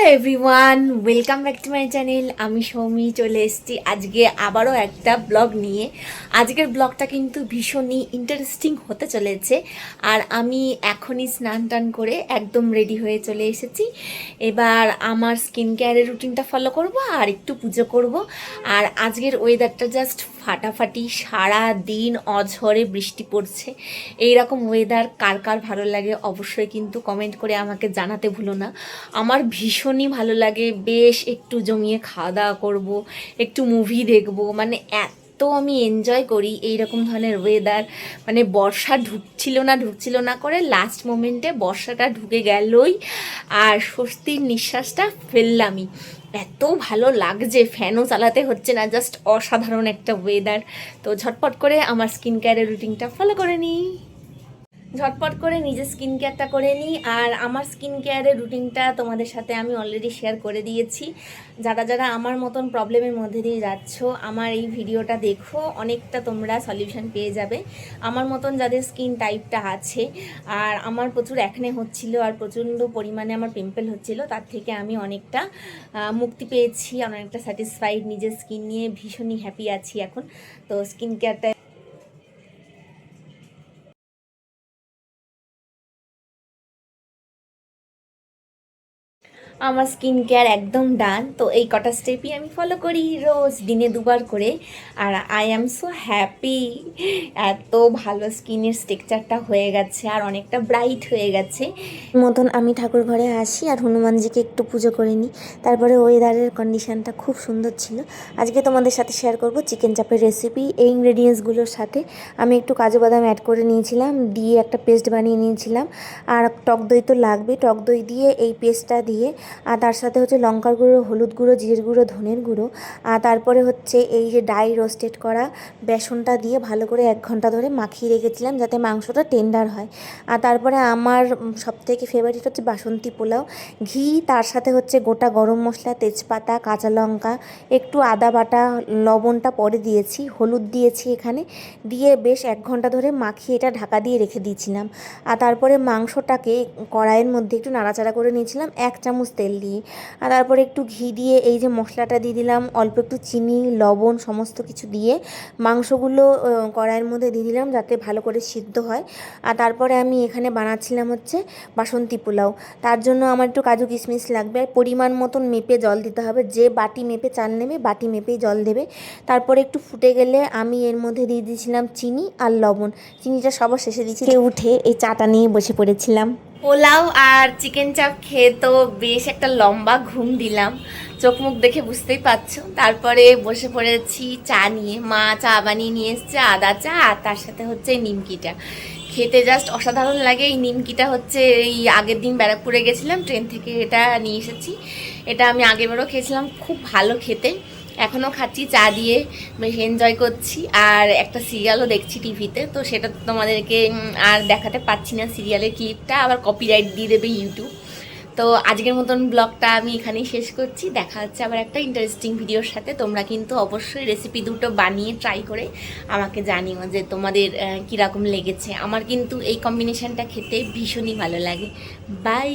Hello everyone, welcome back to my channel. আমি সৌমি চলে এসেছি আজকে আবারও একটা ব্লগ নিয়ে। আজকের ব্লগটা কিন্তু ভীষণই ইন্টারেস্টিং হতে চলেছে। আর আমি এখনই স্নান টান করে একদম রেডি হয়ে চলে এসেছি। এবার আমার স্কিন কেয়ারের রুটিনটা ফলো করব আর একটু পুজো করব। আর আজকের ওয়েদারটা জাস্ট ফাটাফাটি, সারা দিন অঝরে বৃষ্টি পড়ছে। এইরকম ওয়েদার কার কার ভালো লাগে অবশ্যই কিন্তু কমেন্ট করে আমাকে জানাতে ভুলো না। আমার ভীষণই ভালো লাগে, বেশ একটু জমিয়ে খাওয়া দাওয়া করবো, একটু মুভি দেখবো, মানে এত আমি এনজয় করি এইরকম ধরনের ওয়েদার। মানে বর্ষা ঢুকছিল না করে লাস্ট মোমেন্টে বর্ষাটা ঢুকে গেলই আর স্বস্তির নিঃশ্বাসটা ফেললামই। এত ভালো লাগছে, ফ্যানও চালাতে হচ্ছে না, জাস্ট অসাধারণ একটা ওয়েদার। তো ঝটপট করে আমার স্কিন কেয়ারের রুটিনটা ফলো করে নিই। ঝটপট করে নিজের স্কিন কেয়ারটা করে নিই। আর আমার স্কিন কেয়ারের রুটিনটা তোমাদের সাথে আমি অলরেডি শেয়ার করে দিয়েছি। যারা যারা আমার মতন প্রবলেমের মধ্যে দিয়ে যাচ্ছ, আমার এই ভিডিওটা দেখো, অনেকটা তোমরা সলিউশন পেয়ে যাবে। আমার মতন যাদের স্কিন টাইপটা আছে, আর আমার প্রচুর অ্যাকনে হচ্ছিল আর প্রচণ্ড পরিমাণে আমার পিম্পল হচ্ছিল, তার থেকে আমি অনেকটা মুক্তি পেয়েছি, অনেকটা স্যাটিসফাইড নিজের স্কিন নিয়ে, ভীষণই হ্যাপি আছি এখন। তো স্কিন কেয়ারটা আমার স্কিন কেয়ার একদম ডান। তো এই কটা স্টেপই আমি ফলো করি রোজ দিনে দুবার করে। আর আই অ্যাম সো হ্যাপি, এত ভালো স্কিনের স্ট্রাকচারটা হয়ে গেছে আর অনেকটা ব্রাইট হয়ে গেছে। মতন আমি ঠাকুর ঘরে আসি আর হনুমানজিকে একটু পুজো করে নিই। তারপরে ওয়েদারের কন্ডিশানটা খুব সুন্দর ছিল। আজকে তোমাদের সাথে শেয়ার করব চিকেন চাপের রেসিপি। এই ইনগ্রেডিয়েন্টসগুলোর সাথে আমি একটু কাজু বাদাম অ্যাড করে নিয়েছিলাম, দিয়ে একটা পেস্ট বানিয়ে নিয়েছিলাম। আর টক দই তো লাগবে, টক দই দিয়ে এই পেস্টটা দিয়ে, আর তার সাথে হচ্ছে লঙ্কার গুঁড়ো, হলুদ গুঁড়ো, জিরের গুঁড়ো, ধনের গুঁড়ো, আর তারপরে হচ্ছে এই যে ডাই রোস্টেড করা বেসনটা দিয়ে ভালো করে 1 ঘন্টা ধরে মাখিয়ে রেখেছিলাম যাতে মাংসটা টেন্ডার হয়। আর তারপরে আমার সবথেকে ফেভারিট হচ্ছে বাসন্তী পোলাও, ঘি, তার সাথে হচ্ছে গোটা গরম মশলা, তেজপাতা, কাঁচা লঙ্কা, একটু আদা বাটা, লবণটা পরে দিয়েছি, হলুদ দিয়েছি এখানে, দিয়ে বেশ 1 ঘন্টা ধরে মাখিয়ে এটা ঢাকা দিয়ে রেখে দিয়েছিলাম। আর তারপরে মাংসটাকে কড়াইয়ের মধ্যে একটু নাড়াচাড়া করে নিয়েছিলাম 1 চামচ তেল দিয়ে। আর তারপরে একটু ঘি দিয়ে এই যে মশলাটা দিয়ে দিলাম, অল্প একটু চিনি, লবণ, সমস্ত কিছু দিয়ে মাংসগুলো কড়াইয়ের মধ্যে দিয়ে দিলাম যাতে ভালো করে সিদ্ধ হয়। আর তারপরে আমি এখানে বানাচ্ছিলাম হচ্ছে বাসন্তী পোলাও। তার জন্য আমার একটু কাজু কিশমিশ লাগবে, আর পরিমাণ মতন মেপে জল দিতে হবে, যে বাটি মেপে চাল নেবে বাটি মেপেই জল দেবে। তারপরে একটু ফুটে গেলে আমি এর মধ্যে দিয়ে দিয়েছিলাম চিনি আর লবণ, চিনিটা সবার শেষে দিয়েছি। উঠে এই চাটা নিয়ে বসে পড়েছিলাম। পোলাও আর চিকেন চাপ খেয়ে তো বেশ একটা লম্বা ঘুম দিলাম, চোখ মুখ দেখে বুঝতেই পারছো। তারপরে বসে পড়েছি চা নিয়ে, মা চা বানিয়ে নিয়ে এসছে, আদা চা, আর তার সাথে হচ্ছে নিমকিটা। খেতে জাস্ট অসাধারণ লাগে। এই নিমকিটা হচ্ছে এই আগের দিন ব্যারাকপুরে গেছিলাম, ট্রেন থেকে এটা নিয়ে এসেছি। এটা আমি আগেরবারও খেয়েছিলাম, খুব ভালো খেতে, এখনও খাচ্ছি চা দিয়ে, বেশ এনজয় করছি। আর একটা সিরিয়ালও দেখছি টিভিতে, তো সেটা তোমাদেরকে আর দেখাতে পারছি না, সিরিয়ালের ক্লিপটা আবার কপিরাইট দিয়ে দেবে ইউটিউব। তো আজকের মতন ব্লগটা আমি এখানেই শেষ করছি। দেখা হচ্ছে আবার একটা ইন্টারেস্টিং ভিডিওর সাথে। তোমরা কিন্তু অবশ্যই রেসিপি দুটো বানিয়ে ট্রাই করে আমাকে জানিও যে তোমাদের কীরকম লেগেছে। আমার কিন্তু এই কম্বিনেশনটা খেতে ভীষণই ভালো লাগে। বাই।